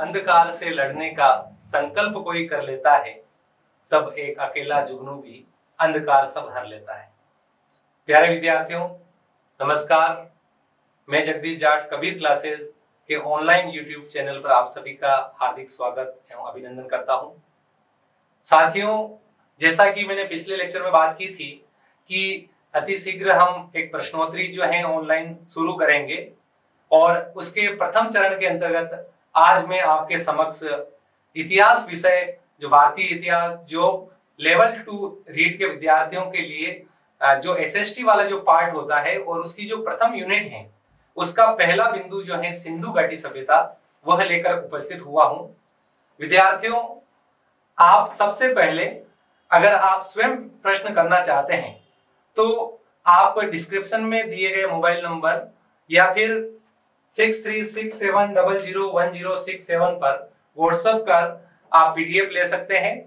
अंधकार से लड़ने का संकल्प कोई कर लेता है, तब एक अकेला जुगनू भी अंधकार सब हर लेता है। प्यारे विद्यार्थियों, नमस्कार। मैं जगदीश जाट कबीर क्लासेस के ऑनलाइन यूट्यूब चैनल पर आप सभी का हार्दिक स्वागत एवं अभिनंदन करता हूं। साथियों, जैसा कि मैंने पिछले लेक्चर में बात की थी कि अति शीघ्र हम एक प्रश्नोत्तरी जो है ऑनलाइन शुरू करेंगे और उसके प्रथम चरण के अंतर्गत आज मैं आपके समक्ष इतिहास विषय, जो भारतीय इतिहास, जो लेवल 2 रीड के विद्यार्थियों के लिए जो एसएसटी वाला जो पार्ट होता है और उसकी जो प्रथम यूनिट है उसका पहला बिंदु जो है सिंधु घाटी सभ्यता, वह लेकर उपस्थित हुआ हूं। विद्यार्थियों, आप सबसे पहले अगर आप स्वयं प्रश्न करना चाहते हैं तो आप डिस्क्रिप्शन में दिए गए मोबाइल नंबर या फिर 6367001067 पर व्हाट्सएप कर आप पीडीएफ ले सकते हैं।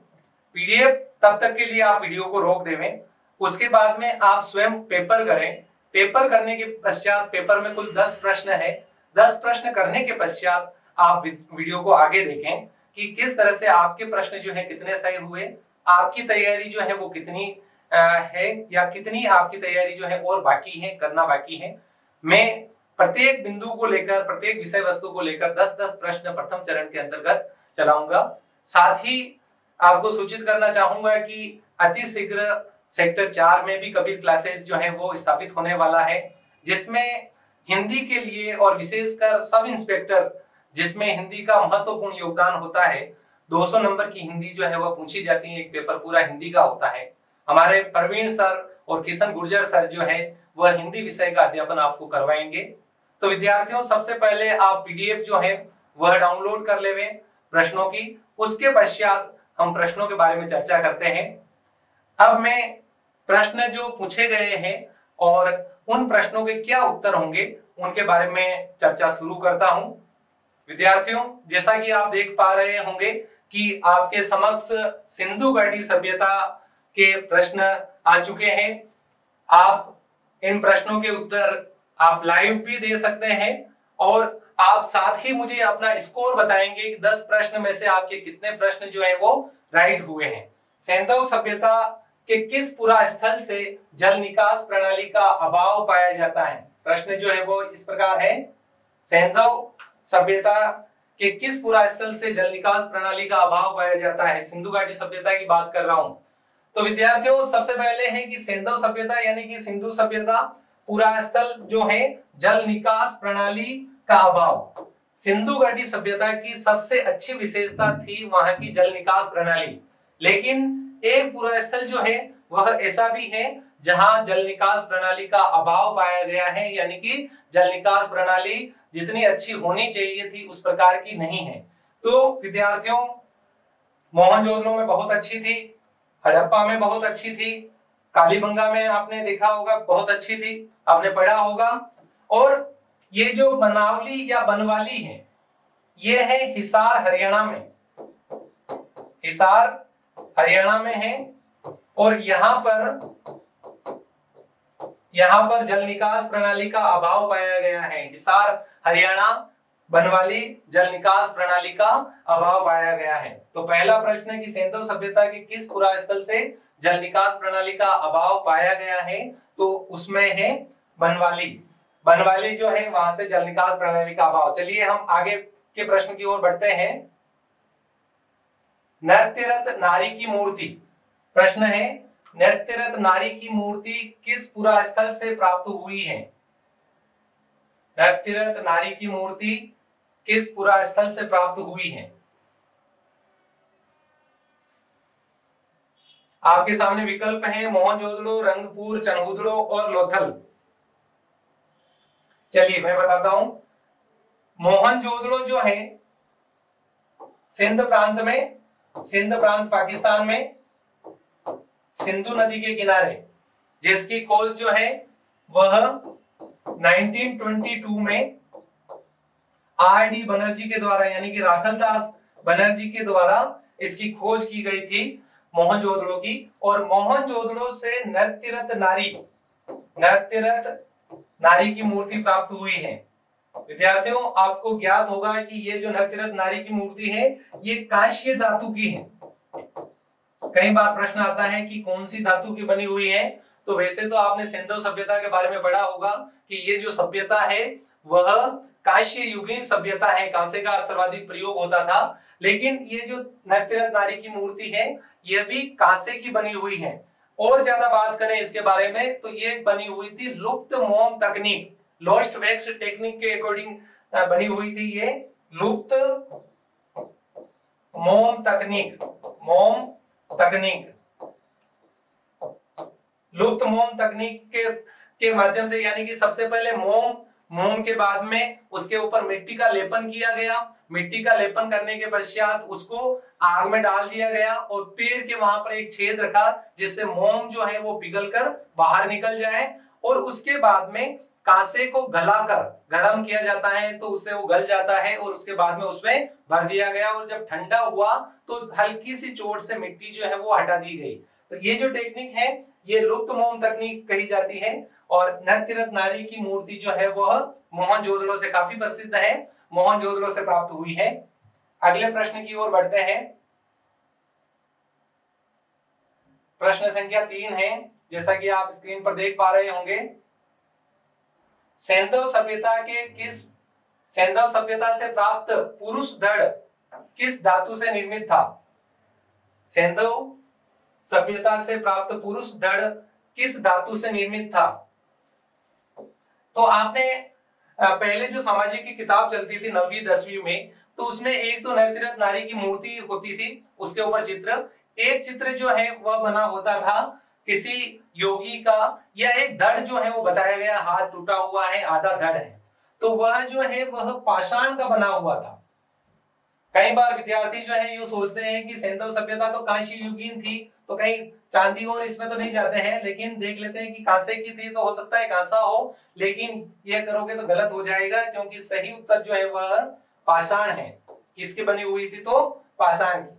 पीडीएफ तब तक के लिए आप वीडियो को रोक देवें, उसके बाद में आप स्वयं पेपर करें। पेपर करने के पश्चात पेपर में कुल 10 प्रश्न है। 10 प्रश्न करने के पश्चात आप वीडियो को आगे देखें कि किस तरह से आपके प्रश्न जो है कितने सही हुए, आपकी तैयारी जो है वो कितनी है या कितनी आपकी तैयारी जो है और बाकी है, करना बाकी है। मैं प्रत्येक बिंदु को लेकर, प्रत्येक विषय वस्तु को लेकर 10-10 प्रश्न प्रथम चरण के अंतर्गत चलाऊंगा। साथ ही आपको सूचित करना चाहूंगा कि अति शीघ्र सेक्टर 4 में भी कबीर क्लासेस जो है वो स्थापित होने वाला है, जिसमें हिंदी के लिए और विशेषकर सब इंस्पेक्टर, जिसमें हिंदी का महत्वपूर्ण योगदान होता है। 200 नंबर की हिंदी जो है वह पूछी जाती है, एक पेपर पूरा हिंदी का होता है। हमारे प्रवीण सर और किशन गुर्जर सर जो है वह हिंदी विषय का अध्यापन आपको करवाएंगे। तो विद्यार्थियों, सबसे पहले आप पीडीएफ जो है वह डाउनलोड कर लेवें प्रश्नों की। उसके पश्चात हम प्रश्नों के बारे में चर्चा करते हैं। अब मैं प्रश्न जो पूछे गए हैं और उन प्रश्नों के क्या उत्तर होंगे उनके बारे में चर्चा शुरू करता हूं। विद्यार्थियों, जैसा कि आप देख पा रहे होंगे कि आपके समक्ष सिंधु घाटी सभ्यता के प्रश्न आ चुके हैं। आप इन प्रश्नों के उत्तर आप लाइव भी दे सकते हैं और आप साथ ही मुझे अपना स्कोर बताएंगे कि 10 प्रश्न में से आपके कितने प्रश्न जो है वो राइट हुए हैं। सिंधु सभ्यता के किस पुरा स्थल से जल निकास प्रणाली का अभाव पाया जाता है? प्रश्न जो है वो इस प्रकार है, सिंधु सभ्यता के किस पुरा स्थल से जल निकास प्रणाली का अभाव पाया जाता है? सिंधु घाटी सभ्यता की बात कर रहा हूं। तो विद्यार्थियों, सबसे पहले है कि सिंधु सभ्यता यानी कि सिंधु सभ्यता पूरा स्थल जो है जल निकास प्रणाली का अभाव। सिंधु घाटी सभ्यता की सबसे अच्छी विशेषता थी वहां की जल निकास प्रणाली, लेकिन एक पूरा स्थल जो है वह ऐसा भी है जहां जल निकास प्रणाली का अभाव पाया गया है, यानी कि जल निकास प्रणाली जितनी अच्छी होनी चाहिए थी उस प्रकार की नहीं है। तो विद्यार्थियों, मोहनजोदड़ो में बहुत अच्छी थी, हड़प्पा में बहुत अच्छी थी, कालीबंगा में आपने देखा होगा बहुत अच्छी थी, आपने पढ़ा होगा। और ये जो बनावली या बनवाली है, ये है हिसार हरियाणा में, हिसार हरियाणा में है। और यहां पर जल निकास प्रणाली का अभाव पाया गया है। हिसार हरियाणा, बनवाली, जल निकास प्रणाली का अभाव पाया गया है। तो पहला प्रश्न है कि सिंधु सभ्यता के किस पुरा स्थल से जल निकास प्रणाली का अभाव पाया गया है? तो उसमें है बनवाली। बनवाली जो है वहां से जल निकास प्रणाली का अभाव। चलिए हम आगे के प्रश्न की ओर बढ़ते हैं। नृत्यरत नारी की मूर्ति, प्रश्न है नृत्यरत नारी की मूर्ति किस पुरा स्थल से प्राप्त हुई है? नृत्यरत नारी की मूर्ति किस पुरा स्थल से प्राप्त हुई है? आपके सामने विकल्प हैं मोहनजोदड़ो, रंगपुर, चनहुदड़ो और लोथल। चलिए मैं बताता हूं। मोहनजोदड़ो जो है सिंध प्रांत में, सिंध प्रांत पाकिस्तान में, सिंधु नदी के किनारे, जिसकी खोज जो है वह 1922 में आर.डी. बनर्जी के द्वारा, यानी कि राखलदास बनर्जी के द्वारा इसकी खोज की गई थी मोहनजोदड़ो की। और मोहनजोदड़ो से नृत्यरत नारी की मूर्ति प्राप्त हुई है। विद्यार्थियों आपको ज्ञात होगा कि ये जो नरतीरथ नारी की मूर्ति है ये कांस्य धातु की है। कई बार प्रश्न आता है कि कौन सी धातु की बनी हुई है, तो वैसे तो आपने सिंधु सभ्यता के बारे में पढ़ा होगा कि ये जो सभ्यता है वह कांस्य युगीन सभ्यता है, कांसे का सर्वाधिक प्रयोग होता था। लेकिन ये जो नरतीरथ नारी की मूर्ति है यह भी कांसे की बनी हुई है। और ज्यादा बात करें इसके बारे में तो ये बनी हुई थी लुप्त मोम तकनीक, लॉस्ट वैक्स टेक्निक के अकॉर्डिंग बनी हुई थी। ये लुप्त मोम तकनीक, मोम तकनीक, लुप्त मोम तकनीक के माध्यम से, यानी कि सबसे पहले मोम के बाद में उसके ऊपर मिट्टी का लेपन किया गया। मिट्टी का लेपन करने के पश्चात उसको आग में डाल दिया गया और पेड़ के वहां पर एक छेद रखा जिससे मोम जो है वो पिघलकर बाहर निकल जाए। और उसके बाद में कांसे को गलाकर गर्म किया जाता है तो उससे वो गल जाता है और उसके बाद में उसमें भर दिया गया और जब ठंडा हुआ तो हल्की सी चोट से मिट्टी जो है वो हटा दी गई। तो ये जो टेक्निक है ये लुप्त मोम तकनीक कही जाती है। और नरतीरथ नारी की मूर्ति जो है वह मोहनजोदड़ो से काफी प्रसिद्ध है, मोहनजोदड़ो से प्राप्त हुई है। अगले प्रश्न की ओर बढ़ते हैं। प्रश्न संख्या 3 है, जैसा कि आप स्क्रीन पर देख पा रहे होंगे। सैंधव सभ्यता से प्राप्त पुरुष धड़ किस धातु से निर्मित था? सैंधव सभ्यता से प्राप्त पुरुष धड़ किस धातु से निर्मित था? तो आपने पहले जो सामाजिक की किताब चलती थी 9वीं 10वीं में, तो उसमें एक तो नरतीरथ नारी की मूर्ति होती थी, उसके ऊपर चित्र, एक चित्र जो है वह बना होता था किसी योगी का, या एक धड़ जो है वो बताया गया हाथ टूटा हुआ है, आधा धड़ है, तो वह जो है वह पाषाण का बना हुआ था। कई बार विद्यार्थी जो है यूं सोचते हैं कि सैंधव सभ्यता तो कांस्य युगीन थी, तो कहीं चांदी और इसमें तो नहीं जाते हैं, लेकिन देख लेते हैं कि कांसे की थी तो हो सकता है कांसा हो, लेकिन ये करोगे तो गलत हो जाएगा क्योंकि सही उत्तर जो है वह पाषाण है। किसकी बनी हुई थी? तो पाषाण की।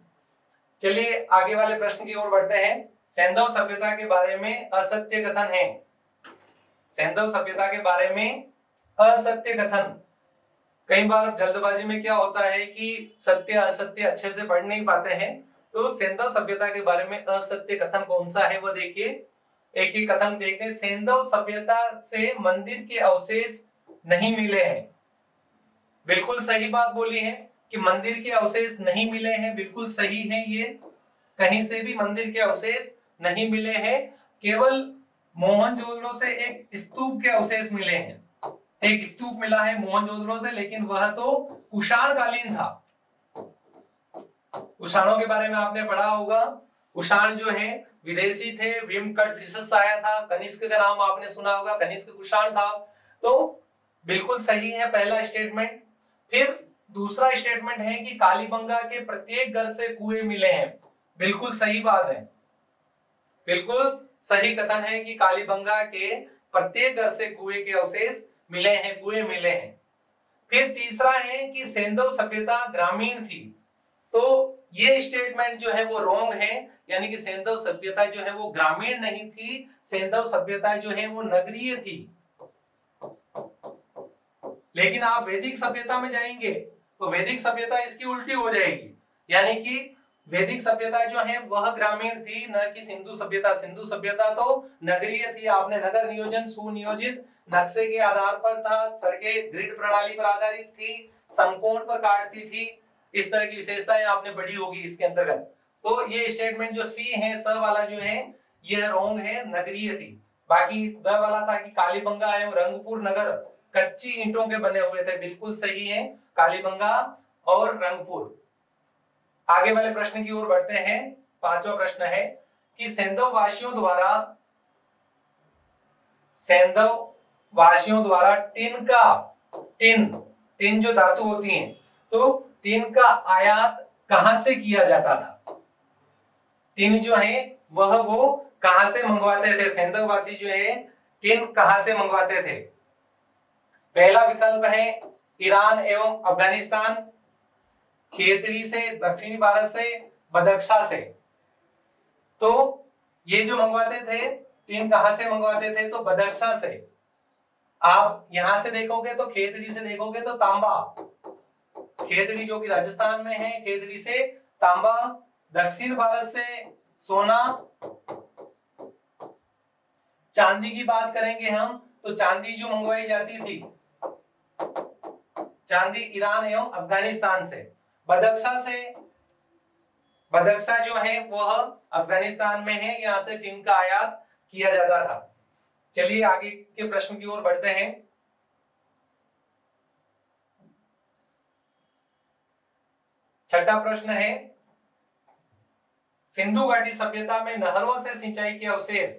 चलिए आगे वाले प्रश्न की ओर बढ़ते हैं। सैंधव सभ्यता के बारे में असत्य कथन है। सैंधव सभ्यता के बारे में असत्य कथन। कई बार जल्दबाजी में क्या होता है कि सत्य असत्य अच्छे से पढ़ नहीं पाते हैं, तो सैंधव सभ्यता के बारे में असत्य कथन कौन सा है वो देखिए। एक ही कथन देखते हैं। सैंधव सभ्यता से मंदिर के अवशेष नहीं मिले हैं। बिल्कुल सही बात बोली है कि मंदिर के अवशेष नहीं मिले हैं, बिल्कुल सही है ये। कहीं से भी मंदिर के अवशेष नहीं मिले हैं, केवल मोहनजोदड़ो से एक स्तूप के अवशेष मिले हैं। एक स्तूप मिला है मोहनजोदड़ो से, लेकिन वह तो कुषाण कालीन था। कुषाणों के बारे में आपने पढ़ा होगा। कुषाण जो है विदेशी थे, विमकटफिशस आया था, कनिष्क का नाम आपने सुना होगा, कनिष्क कुषाण था। तो बिल्कुल सही है पहला स्टेटमेंट। फिर दूसरा स्टेटमेंट है कि कालीबंगा के प्रत्येक घर से कुएं मिले हैं। बिल्कुल सही बात है, बिल्कुल सही कथन है कि कालीबंगा के प्रत्येक घर से कुएं के अवशेष मिले हैं, कुएं मिले हैं। फिर तीसरा है कि सैंधव सभ्यता ग्रामीण थी, तो ये स्टेटमेंट जो है वो रॉन्ग है, यानी कि सैंधव सभ्यता जो है वो ग्रामीण नहीं थी, सैंधव सभ्यता जो है वो नगरीय थी। लेकिन आप वैदिक सभ्यता में जाएंगे तो वैदिक सभ्यता इसकी उल्टी हो जाएगी, यानी कि वैदिक सभ्यता जो है वह ग्रामीण थी, न कि सिंधु सभ्यता। सिंधु सभ्यता तो नगरीय थी। आपने नगर नियोजन सुनियोजित नक्शे के आधार पर था, सड़कें ग्रिड प्रणाली पर आधारित थी, समकोण पर काटती थी, इस तरह की विशेषताएं आपने पढ़ी होगी इसके अंतर्गत। तो ये स्टेटमेंट जो सी है, स वाला जो है यह रॉन्ग है, नगरीय थी। बाकी द वाला था कि कालीबंगा एवं रंगपुर नगर कच्ची ईंटों के बने हुए थे, बिल्कुल सही है, कालीबंगा और रंगपुर। आगे वाले प्रश्न की ओर बढ़ते हैं। पांचवा प्रश्न है कि सैंधव वासियों द्वारा टिन जो धातु होती है, तो टिन का आयात कहां से किया जाता था? टिन जो है वह वो कहां से मंगवाते थे? सैंधव वासी जो है टिन कहां से मंगवाते थे? पहला विकल्प है ईरान एवं अफगानिस्तान, खेतरी से, दक्षिणी भारत से, बदख्शा से। तो ये जो मंगवाते थे टिन कहां से मंगवाते थे? तो बदख्शा से। आप यहां से देखोगे तो खेतड़ी से देखोगे तो तांबा, खेतड़ी जो कि राजस्थान में है, खेतड़ी से तांबा। दक्षिण भारत से सोना। चांदी की बात करेंगे हम तो चांदी जो मंगवाई जाती थी, चांदी ईरान एवं अफगानिस्तान से। बदक्सा से, बदक्सा जो है वह अफगानिस्तान में है, यहां से टिन का आयात किया जाता था। चलिए आगे के प्रश्न की ओर बढ़ते हैं। छठा प्रश्न है, सिंधु घाटी सभ्यता में नहरों से सिंचाई के अवशेष।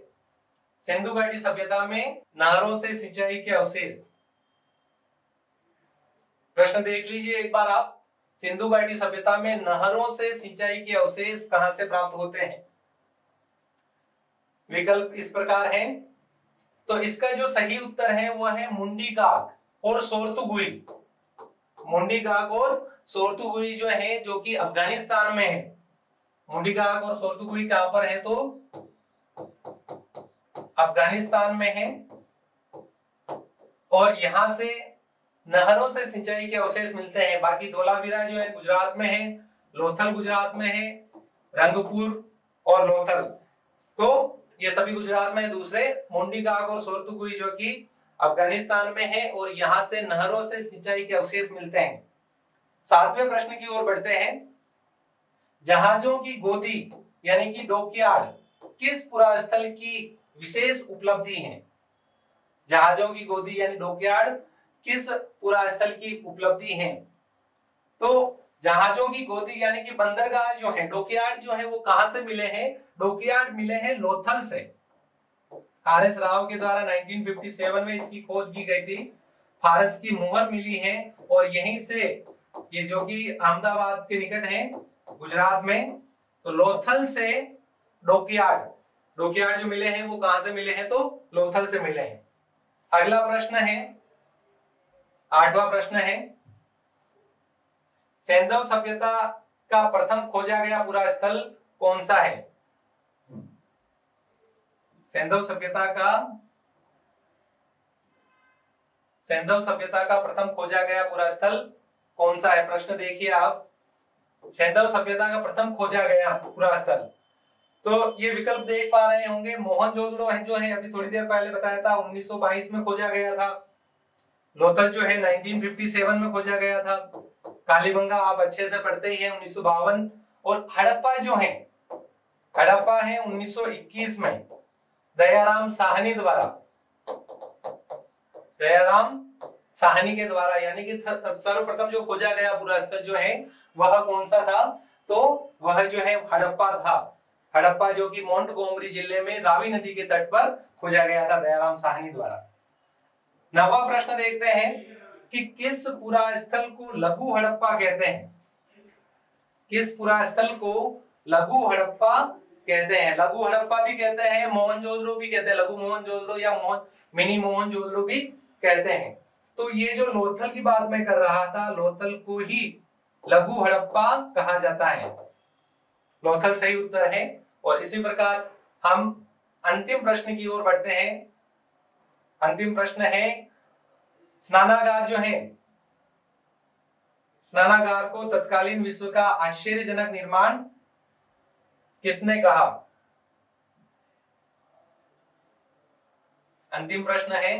सिंधु घाटी सभ्यता में नहरों से सिंचाई के अवशेष। प्रश्न देख लीजिए एक बार आप। सिंधु घाटी सभ्यता में नहरों से सिंचाई के अवशेष कहां से प्राप्त होते हैं? विकल्प इस प्रकार हैं। तो इसका जो सही उत्तर है वह है मुंडी गाग और सोरतुगुई। मुंडी गाग और सोरतुगुई जो है, जो कि अफगानिस्तान में है। मुंडी गाग और सोरतुगुई कहां पर है? तो अफगानिस्तान में है। और यहां से नहरों से सिंचाई के अवशेष मिलते हैं। बाकी धोलावीरा जो है गुजरात में है, लोथल गुजरात में है, रंगपुर और लोथल, तो ये सभी गुजरात में है। दूसरे मुंडी गाग और सोरतुगुई जो कि अफगानिस्तान में है, और यहां से नहरों से सिंचाई के अवशेष मिलते हैं। सातवें प्रश्न की ओर बढ़ते हैं। जहाजों की गोदी यानी कि डॉकयार्ड किस पुरास्थल की विशेष उपलब्धि है? जहाजों की गोदी यानी डॉकयार्ड किस पुरास्थल की उपलब्धि है? तो जहाजों की गोदी यानी कि बंदरगाह जो है, डॉकयार्ड जो है, वो कहां से मिले हैं? डॉकयार्ड मिले हैं लोथल से। आर.एस. राव के द्वारा 1957 में इसकी खोज की गई थी। फारस की मुहर मिली है, और यहीं से ये जो कि अहमदाबाद के निकट है गुजरात में, तो लोथल से डॉकयार्ड, डॉकयार्ड जो मिले हैं वो कहां से मिले हैं? तो लोथल से मिले हैं। अगला प्रश्न है, आठवां प्रश्न है, सैंधव सभ्यता का प्रथम खोजा गया पूरा स्थल कौन सा है? सैंधव सभ्यता का प्रथम खोजा गया पूरा स्थल कौन सा है? प्रश्न देखिए आप। सैंधव सभ्यता का प्रथम खोजा गया पूरा स्थल, तो ये विकल्प देख पा रहे होंगे। मोहनजोदड़ो है जो है, अभी थोड़ी देर पहले बताया था 1922 में खोजा गया था। लोथल जो है 1957 में खोजा गया था। कालीबंगा आप अच्छे से पढ़ते ही हैं, 1952। और हड़प्पा जो है, हड़प्पा है 1921 में दयाराम साहनी द्वारा, दयाराम साहनी के द्वारा, यानी कि सर्वप्रथम जो खोजा गया पूरा स्थल जो है वह कौन सा था? तो वह जो है हड़प्पा था। हड़प्पा जो कि मोंटगोमरी जिले में रावी नदी के तट पर खोजा गया था दयाराम साहनी द्वारा। नवा प्रश्न देखते हैं कि किस पुरा स्थल को लघु हड़प्पा कहते हैं? किस पुरा स्थल को लघु हड़प्पा कहते हैं? लघु हड़प्पा भी कहते हैं, मोहनजोदड़ो भी कहते हैं, लघु मोहनजोदड़ो या मिनी मोहनजोदड़ो भी कहते हैं। तो ये जो लोथल की बात मैं कर रहा था, लोथल को ही लघु हड़प्पा कहा जाता है। लोथल सही उत्तर है। और इसी प्रकार हम अंतिम प्रश्न की ओर बढ़ते हैं। अंतिम प्रश्न है, स्नानागार जो है, स्नानागार को तत्कालीन विश्व का आश्चर्यजनक निर्माण किसने कहा? अंतिम प्रश्न है,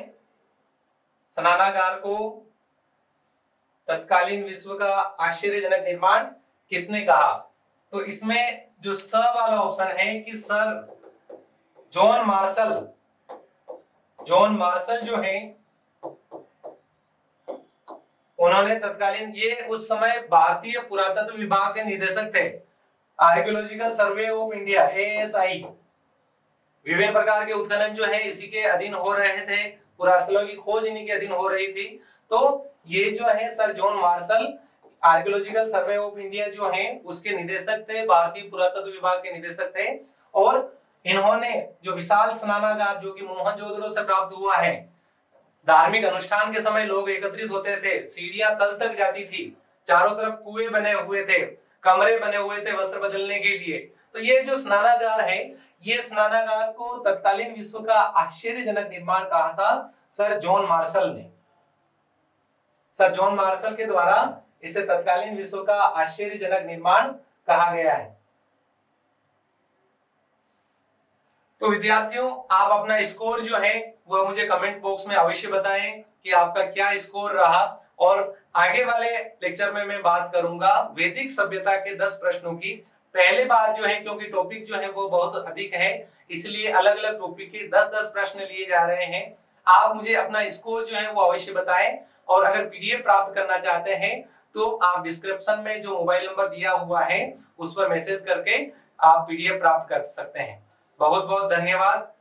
स्नानागार को तत्कालीन विश्व का आश्चर्यजनक निर्माण किसने कहा? तो इसमें जो स वाला ऑप्शन है कि sir John Marshall, John Marshall जो है उन्होंने तत्कालीन, ये उस समय भारतीय पुरातत्व विभाग के निदेशक थे, archaeological survey of India ASI। विभिन्न प्रकार के उत्खनन जो है इसी के अधीन हो रहे थे, पुरास्थलों की खोज इन्हीं के अधीन हो रही थी। तो ये जो है sir John Marshall archaeological survey of India जो है उसके निदेशक थे, भारतीय पुरातत्व विभाग के निदेशक थे। और इन्होंने जो विशाल स्नानागार जो कि मोहनजोदड़ो से प्राप्त हुआ है, धार्मिक अनुष्ठान के समय लोग एकत्रित होते थे, सीढ़ियां तल तक जाती थी, चारों तरफ कुएं बने हुए थे, कमरे बने हुए थे वस्त्र बदलने के लिए, तो ये जो स्नानागार है, ये स्नानागार को तत्कालीन विश्व का आश्चर्यजनक निर्माण कहा था सर जॉन मार्शल ने। सर जॉन मार्शल के द्वारा इसे तत्कालीन विश्व का आश्चर्यजनक निर्माण कहा गया है। तो विद्यार्थियों, आप अपना स्कोर जो है वह मुझे कमेंट बॉक्स में अवश्य बताएं कि आपका क्या स्कोर रहा। और आगे वाले लेक्चर में मैं बात करूंगा वैदिक सभ्यता के 10 प्रश्नों की। पहले बार जो है, क्योंकि टॉपिक जो है वो बहुत अधिक है, इसलिए अलग अलग टॉपिक के 10-10 प्रश्न लिए जा रहे हैं। आप मुझे अपना स्कोर जो है वो अवश्य बताएं। और अगर पीडीएफ प्राप्त करना चाहते हैं तो आप डिस्क्रिप्शन में जो मोबाइल नंबर दिया हुआ है उस पर मैसेज करके आप पीडीएफ प्राप्त कर सकते हैं। बहुत बहुत धन्यवाद।